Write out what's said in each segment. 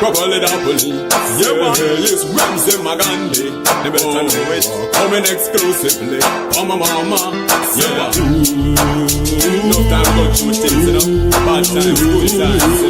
Probably that believe. Yeah, it's Ramzey Magandey. The better know it. Coming exclusively for my mama. Yeah. No time go through things, you know. Bad times, good times.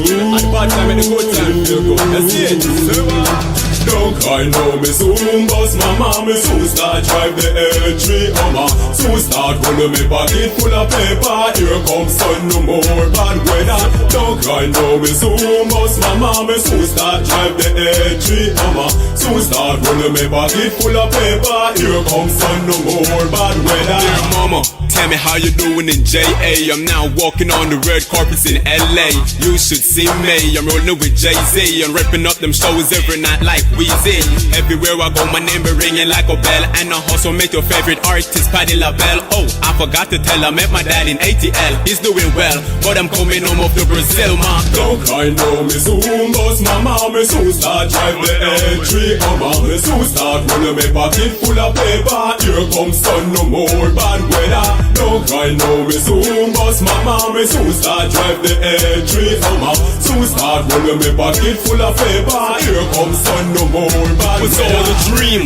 And bad time and the good time feel good. That's it. Don't cry no, me soon bust my mom, me soon start drive the A3 Hummer. Soon start rolling me pocket full of paper. Here comes sun, no more bad weather. Don't cry no, me soon bust my mom, me soon start drive the A3 Hummer. Soon start rolling me pocket full of paper. Here comes sun, no more bad weather. Dear mama, tell me how you doing in JA. I'm now walking on the red carpets in LA. You should see me, I'm rolling with Jay-Z. I'm repping up them shows every night like Weezy. Everywhere I go, my name be ringing like a bell. And I also make your favorite artist, Paddy LaBelle. Oh, I forgot to tell, I met my dad in ATL. He's doing well, but I'm coming home off the Brazil, man. Don't cry no, me soon bust my mom. Me soon start drive the A3 Hummer. Me soon start rolling me pocket full of paper. Here comes sun, no more bad weather. Don't cry no, me soon bust my mom. Me soon start drive the A3 Hummer. Soon start rolling me pocket full of paper. Here comes sun, no more bad was all a dream,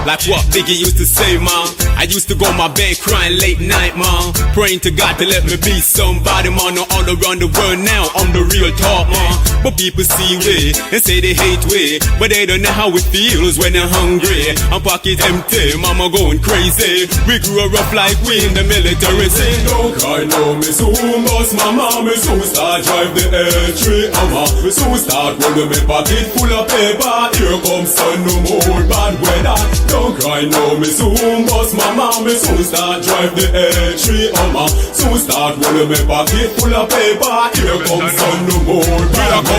like what Biggie used to say, man. I used to go my bed crying late night, man, praying to God to let me be somebody, man. All around the world now, I'm the real talk, man. But people see we and say they hate we, but they don't know how it feels when they're hungry. I'm pocket empty, mama going crazy. We grew up rough like we in the military. Say don't cry no, me soon bust my mom. Me soon start drive the A3 Hummer. Me soon start rolling me pocket full of paper. Here comes sun, no more bad weather. Don't cry no, me soon bust my mom. Me soon start drive the A3 Hummer. Soon start rolling me pocket full of paper. Here comes sun, no more bad weather.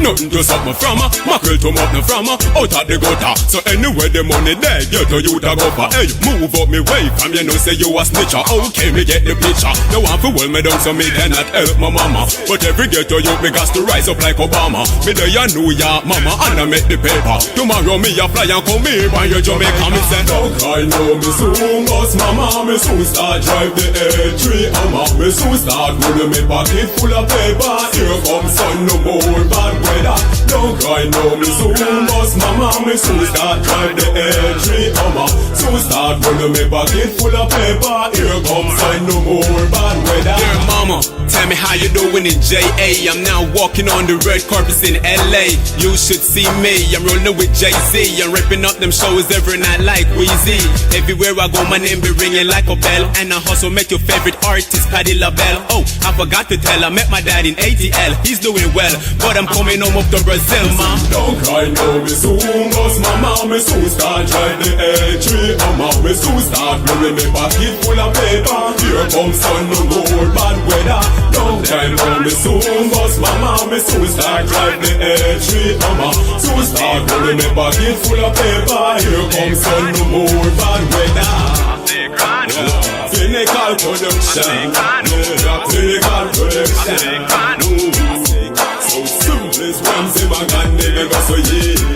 Nothing to stop me from her. Mackerel to up no from her. Out of the gutter. So anywhere the money there, get to you to go for. Hey, move up me way from you know say you a snitcher. Okay, me get the picture. No one for well me down so me cannot help my mama. But every ghetto you me got to rise up like Obama. Me there ya New York mama and I make the paper. Tomorrow me a fly and come here when you Jamaica. Me say don't cry no, me soon bust my mom. Me soon start drive the A3 Hummer. Me soon start rolling me pocket full of paper. Here comes sun, no more bad weather. Don't cry no, me soon bust my mom. Me soon start drive the A3 Hummer. Soon start rolling me pocket full of paper. Here comes sun, no more bad weather. Dear mama, tell me how you doing in JA. I'm now walking on the red carpets in LA. You should see me, I'm rolling with Jay-Z. I'm ripping up them shows every night like Weezy. Everywhere I go, my name be ringing like a bell. And I also make your favorite artist, Paddy LaBelle. Oh, I forgot to tell, I met my dad in ATL. He's doing well, but I'm coming home off the Brazil, man. Don't cry no, me soon bust my mom. Me soon start drive the A3 Hummer. Me soon start rolling me pocket full of paper. Here comes sun, no more bad weather. Don't cry no, me soon bust my mom. Me soon start drive the A3 Hummer. Soon start rolling me pocket full of paper. Here comes sun, no more bad weather. Cynical production. Cynical production. So simple as Ramzey Magandey, so yeah.